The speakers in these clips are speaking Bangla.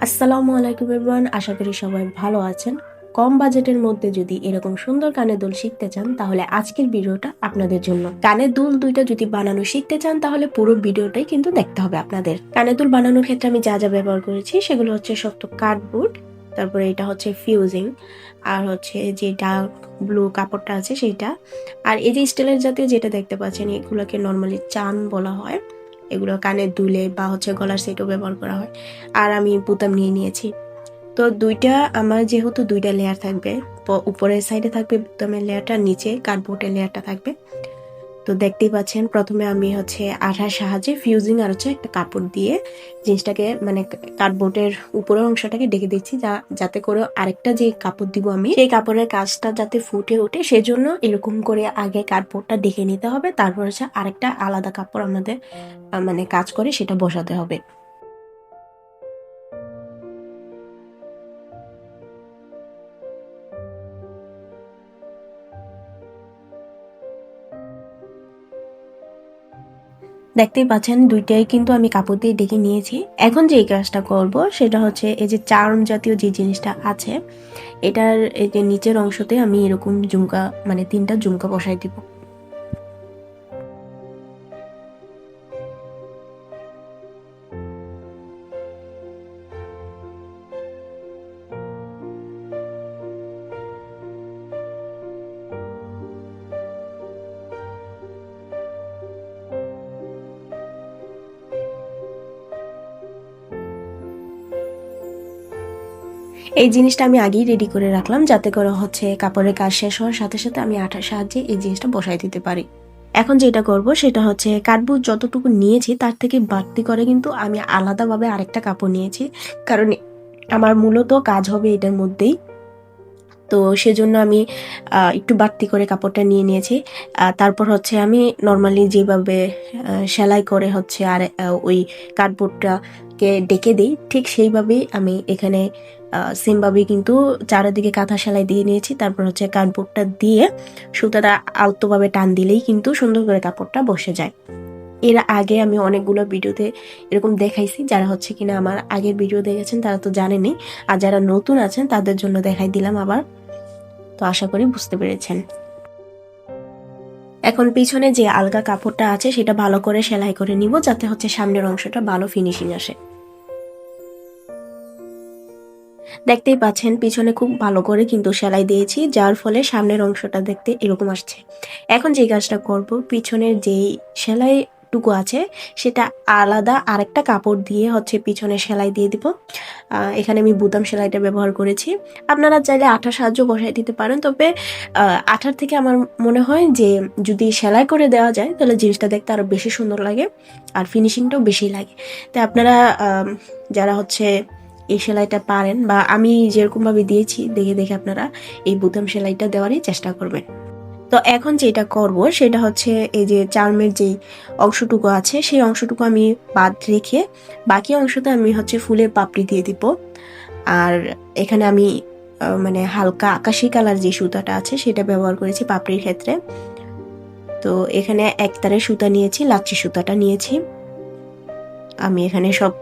আসসালামু আলাইকুম এভরিওয়ান, আশা করি সবাই ভালো আছেন। কম বাজেটের মধ্যে যদি এরকম সুন্দর কানের দুল শিখতে চান তাহলে আজকের ভিডিওটা আপনাদের জন্য। কানের দুল দুইটা যদি বানানো শিখতে চান তাহলে পুরো ভিডিওটাই কিন্তু দেখতে হবে আপনাদের। কানের দুল বানানোর ক্ষেত্রে আমি যা যা ব্যবহার করেছি সেগুলো হচ্ছে শক্ত কার্ডবোর্ড, তারপরে এটা হচ্ছে ফিউজিং, আর হচ্ছে যে ডার্ক ব্লু কাপড়টা আছে সেইটা, আর এই যে স্টিলের জাতীয় যেটা দেখতে পাচ্ছেন এগুলোকে নর্মালি চান বলা হয়। এগুলো কানের দুলে বা হচ্ছে গলার সেটও ব্যবহার করা হয়। আর আমি বুতাম নিয়ে নিয়েছি। তো দুইটা আমার যেহেতু দুইটা লেয়ার থাকবে, উপরের সাইডে থাকবে বুতামের লেয়ারটা, নিচে কার্ডবোর্ডের লেয়ারটা থাকবে। তো দেখতেই পাচ্ছেন প্রথমে আমি হচ্ছে আঠার সাহায্যে ফিউজিং আর হচ্ছে একটা কাপড় দিয়ে জিনিসটাকে মানে কার্ডবোর্ডের উপরের অংশটাকে ঢেকে দিচ্ছি, যাতে করে আরেকটা যে কাপড় দিব আমি সেই কাপড়ের কাজটা যাতে ফুটে ওঠে, সেজন্য এরকম করে আগে কার্ডবোর্ডটা ঢেকে নিতে হবে। তারপর হচ্ছে আরেকটা আলাদা কাপড় আমাদের মানে কাজ করে সেটা বসাতে হবে। দেখতেই পাচ্ছেন দুইটাই কিন্তু আমি কাপড় দিয়ে ঢেকে নিয়েছি। এখন যে কাজটা করব সেটা হচ্ছে এই যে চার্ম জাতীয় যে জিনিসটা আছে এটার এই যে নিচের অংশতে আমি এরকম ঝুমকা মানে 3টা ঝুমকা বসাই দিব। এই জিনিসটা আমি আগেই রেডি করে রাখলাম, যাতে করে হচ্ছে কাপড়ের কাজ শেষ হওয়ার সাথে সাথে আমি আঠার সাহায্যে এই জিনিসটা বসাই দিতে পারি। এখন যেটা করব সেটা হচ্ছে কার্ডবোর্ড যতটুকু নিয়েছি তার থেকে বাড়তি করে কিন্তু আমি আলাদাভাবে আরেকটা কাপড় নিয়েছি, কারণ আমার মূলত কাজ হবে এটার মধ্যেই। তো সেজন্য আমি একটু বাড়তি করে কাপড়টা নিয়ে নিয়েছি। তারপর হচ্ছে আমি নর্মালি যেভাবে সেলাই করে হচ্ছে আর ওই কার্ডবোর্ডটাকে ডেকে দিই, ঠিক সেইভাবেই আমি এখানে সেমভাবেই কিন্তু চারিদিকে কাঁথা সেলাই দিয়ে নিয়েছি। তারপর হচ্ছে কার্ডবোর্ডটা দিয়ে সুতাটা আলতোভাবে টান দিলেই কিন্তু সুন্দর করে কাপড়টা বসে যায়। এর আগে আমি অনেকগুলো ভিডিওতে এরকম দেখাইছি, যারা হচ্ছে কিনা আমার আগের ভিডিও দেখেছেন তারা তো জানেনই, আর যারা নতুন আছেন তাদের জন্য দেখাই দিলাম আবার। তো আশা করি বুঝতে পেরেছেন। এখন পিছনে যে আলগা কাপড়টা আছে সেটা ভালো করে সেলাই করে নিব, যাতে হচ্ছে সামনের অংশটা ভালো ফিনিশিং আসে। দেখতেই পাচ্ছেন পিছনে খুব ভালো করে কিন্তু সেলাই দিয়েছি, যার ফলে সামনের অংশটা দেখতে এরকম আসছে। এখন যে কাজটা করব, পিছনের যেই সেলাই টুকু আছে সেটা আলাদা আরেকটা কাপড় দিয়ে হচ্ছে পিছনে সেলাই দিয়ে দিব। এখানে আমি বুতাম সেলাইটা ব্যবহার করেছি। আপনারা চাইলে আঠার সাহায্য বসাই দিতে পারেন, তবে আঠার থেকে আমার মনে হয় যে যদি সেলাই করে দেওয়া যায় তাহলে জিনিসটা দেখতে আরো বেশি সুন্দর লাগে আর ফিনিশিংটাও বেশি লাগে। তাই আপনারা যারা হচ্ছে এই সেলাইটা পারেন বা আমি যেরকম ভাবে দিয়েছি দেখে দেখে আপনারা এই বুতাম সেলাইটা দেওয়ারই চেষ্টা করবেন। তো এখন যেটা করব সেটা হচ্ছে এই যে চার্মের যেই অংশটুকু আছে সেই অংশটুকু আমি বাদ রেখে বাকি অংশতে আমি হচ্ছে ফুলের পাপড়ি দিয়ে দিব। আর এখানে আমি মানে হালকা আকাশি কালার যে সুতাটা আছে সেটা ব্যবহার করেছি পাপড়ির ক্ষেত্রে। তো এখানে একতারে সুতা নিয়েছি, লাচ্ছি সুতাটা নিয়েছি। আমি এখানে সব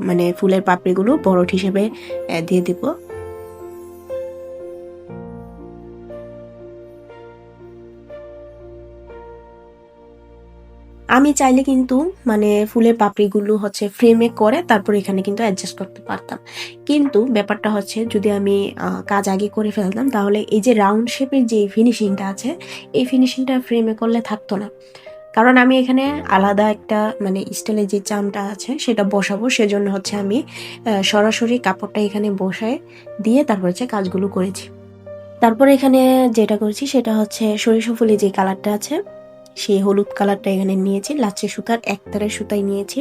মানে ফুলের পাপড়িগুলো বড় হিসেবে দিয়ে দিব। আমি চাইলে কিন্তু মানে ফুলের পাপড়িগুলো হচ্ছে ফ্রেমে করে তারপর এখানে কিন্তু অ্যাডজাস্ট করতে পারতাম, কিন্তু ব্যাপারটা হচ্ছে যদি আমি কাজ আগে করে ফেলতাম তাহলে এই যে রাউন্ড শেপের যে ফিনিশিংটা আছে এই ফিনিশিংটা ফ্রেমে করলে থাকতো না। কারণ আমি এখানে আলাদা একটা মানে স্টিলের যে চামটা আছে সেটা বসাবো, সেজন্য হচ্ছে আমি সরাসরি কাপড়টা এখানে বসায় দিয়ে তারপর হচ্ছে কাজগুলো করেছি। তারপর এখানে যেটা করেছি সেটা হচ্ছে সরিষা ফুলে যে কালারটা আছে সেই হলুদ কালারটা এখানে নিয়েছি, লাচ্ছি সুতার একতারের সুতাই নিয়েছি।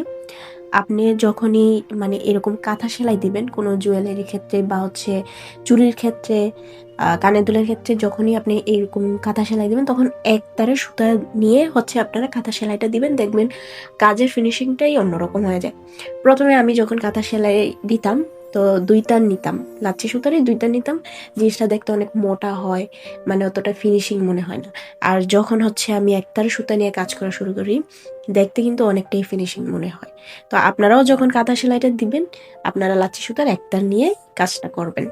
আপনি যখনই মানে এরকম কাঁথা সেলাই দিবেন কোনো জুয়েলারির ক্ষেত্রে বা হচ্ছে চুড়ির ক্ষেত্রে, কানের দুলের ক্ষেত্রে, যখনই আপনি এরকম কাঁথা সেলাই দিবেন তখন একতারে সুতা নিয়ে হচ্ছে আপনারা কাঁথা সেলাইটা দিবেন, দেখবেন কাজের ফিনিশিংটাই অন্যরকম হয়ে যায়। প্রথমে আমি যখন কাঁথা সেলাই দিতাম তো 2টা নিতাম, লাচ্ছি সুতারই 2টা নিতাম। জিনিসটা দেখতে অনেক মোটা হয়, মানে অতটা ফিনিশিং মনে হয় না। আর যখন হচ্ছে আমি একতার সুতা নিয়ে কাজ করা শুরু করি, দেখতে কিন্তু অনেকটাই ফিনিশিং মনে হয়। তো আপনারাও যখন কাঁথা সেলাইটা দিবেন, আপনারা লাচ্ছি সুতার একতার নিয়ে কাজটা করবেন।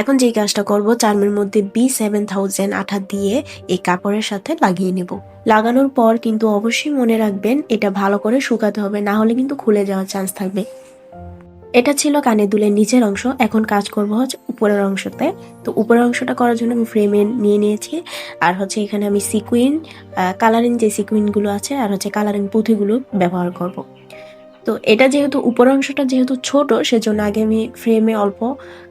এখন যেই কাজটা করব, চার্মের মধ্যে B7000 আঠা দিয়ে এই কাপড়ের সাথে লাগিয়ে নেব। লাগানোর পর কিন্তু অবশ্যই মনে রাখবেন এটা ভালো করে শুকাতে হবে, না হলে কিন্তু খুলে যাওয়ার চান্স থাকবে। এটা ছিল কানের দুলের নিচের অংশ। এখন কাজ করব হচ্ছে উপরের অংশতে। তো উপরের অংশটা করার জন্য আমি ফ্রেমে নিয়ে নিয়েছি, আর হচ্ছে এখানে আমি সিকুইন, কালারিং যে সিকুইনগুলো আছে আর হচ্ছে কালারিং পুঁথিগুলো ব্যবহার করব। তো এটা যেহেতু উপর অংশটা যেহেতু ছোট, সেজন্য আগে আমি ফ্রেমে অল্প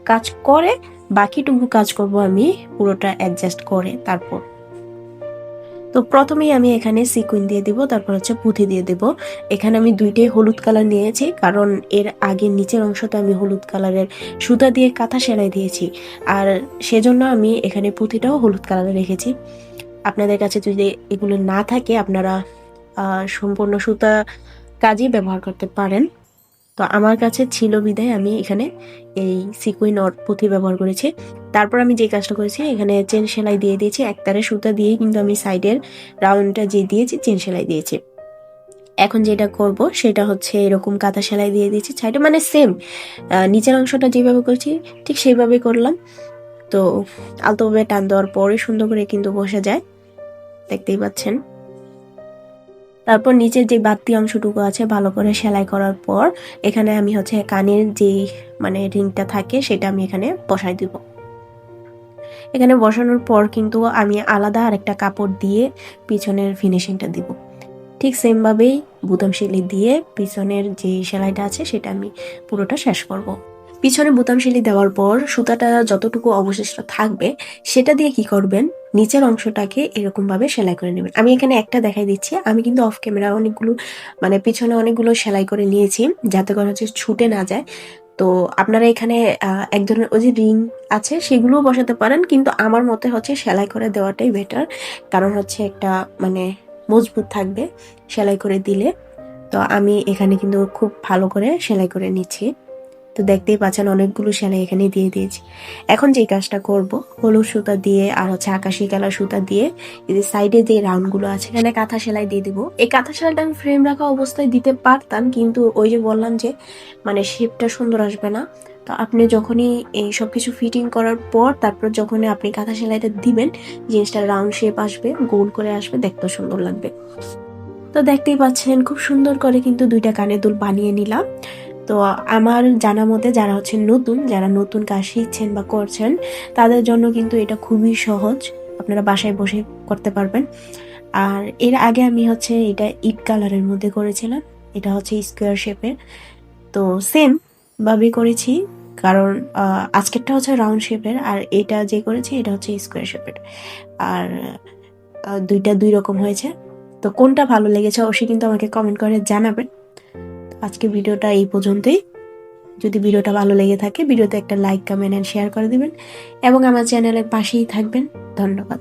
কাজ করে বাকিটুকু কাজ করব আমি পুরোটা অ্যাডজাস্ট করে তারপর। তো প্রথমেই আমি এখানে সিকুইন দিয়ে দিব, তারপর হচ্ছে পুঁথি দিয়ে দেব। এখানে আমি 2টাই হলুদ কালার নিয়েছি, কারণ এর আগে নিচের অংশটা আমি হলুদ কালারের সুতা দিয়ে কাঁথা সেলাই দিয়েছি, আর সেজন্য আমি এখানে পুঁথিটাও হলুদ কালারে রেখেছি। আপনাদের কাছে যদি এগুলো না থাকে, আপনারা সম্পূর্ণ সুতা কাজই ব্যবহার করতে পারেন। তো আমার কাছে ছিল বিধায় আমি এখানে এই সিকুইন অর পুঁথি ব্যবহার করেছি। তারপর আমি যে কাজটা করেছি, এখানে চেন সেলাই দিয়ে দিয়েছি। একতারে সুতা দিয়ে কিন্তু আমি সাইডের রাউন্ডটা যে দিয়েছি চেন সেলাই দিয়েছি। এখন যেটা করব সেটা হচ্ছে এরকম কাঁথা সেলাই দিয়ে দিয়েছি সাইডে, মানে সেম নিচের অংশটা যেভাবে করেছি ঠিক সেইভাবে করলাম। তো আলতোভাবে টান দেওয়ার পরে সুন্দর করে কিন্তু বসে যায়, দেখতেই পাচ্ছেন। তারপর নিচের যে বাড়তি অংশটুকু আছে ভালো করে সেলাই করার পর এখানে আমি হচ্ছে কানের যে মানে রিংটা থাকে সেটা আমি এখানে বসাই দিব। এখানে বসানোর পর কিন্তু আমি আলাদা আরেকটা কাপড় দিয়ে পিছনের ফিনিশিংটা দিব। ঠিক সেম ভাবেই বুতাম সেলাই দিয়ে পিছনের যে সেলাইটা আছে সেটা আমি পুরোটা শেষ করব। পিছনে বোতাম সেলাই দেওয়ার পর সুতাটা যতটুকু অবশিষ্ট থাকবে সেটা দিয়ে কি করবেন, নিচের অংশটাকে এরকম ভাবে সেলাই করে নেবেন। আমি এখানে একটা দেখাই দিচ্ছি, আমি কিন্তু অফ ক্যামেরা অনেকগুলো মানে পিছনে অনেকগুলো সেলাই করে নিয়েছি যাতে করে হচ্ছে ছুটে না যায়। তো আপনারা এখানে এক ধরনের ওই যে রিং আছে সেগুলোও বসাতে পারেন, কিন্তু আমার মতে হচ্ছে সেলাই করে দেওয়াটাই বেটার, কারণ হচ্ছে একটা মানে মজবুত থাকবে সেলাই করে দিলে। তো আমি এখানে কিন্তু খুব ভালো করে সেলাই করে নিচ্ছি। তো দেখতেই পাচ্ছেন অনেকগুলো সেলাই এখানে দিয়ে দিয়েছি। এখন যে কাজটা করব, হলুদ সুতা দিয়ে আর হচ্ছে আকাশি কালার সুতা দিয়ে এই যে সাইডে যে রাউন্ড গুলো আছে এখানে কাঁথা সেলাই দিয়ে দিব। এই কাঁথা সেলাইটা আমি ফ্রেম রাখা অবস্থায় দিতে পারতাম, কিন্তু ওই যে বললাম যে মানে শেপটা সুন্দর আসবে না। তো আপনি যখনই এই সবকিছু ফিটিং করার পর তারপর যখনই আপনি কাঁথা সেলাইটা দিবেন, জিনিসটা রাউন্ড শেপ আসবে, গোল করে আসবে, দেখতে সুন্দর লাগবে। তো দেখতেই পাচ্ছেন খুব সুন্দর করে কিন্তু 2টা কানের দুল বানিয়ে নিলাম। তো আমার জানা মতে যারা নতুন কাজ শিখছেন বা করছেন তাদের জন্য কিন্তু এটা খুবই সহজ, আপনারা বাসায় বসে করতে পারবেন। আর এর আগে আমি হচ্ছে এটা ইট কালারের মধ্যে করেছিলাম, এটা হচ্ছে স্কোয়ার শেপের। তো সেম ভাবে করেছি, কারণ আজকেরটা হচ্ছে রাউন্ড শেপের আর এটা যে করেছি এটা হচ্ছে স্কোয়ার শেপের। আর 2টা 2 রকম হয়েছে। তো কোনটা ভালো লেগেছে অবশ্যই কিন্তু আমাকে কমেন্ট করে জানাবেন। আজকে ভিডিওটা এই পর্যন্তই। যদি ভিডিওটা ভালো লেগে থাকে ভিডিওতে একটা লাইক, কমেন্ট এন্ড শেয়ার করে দিবেন এবং আমার চ্যানেলের পাশেই থাকবেন। ধন্যবাদ।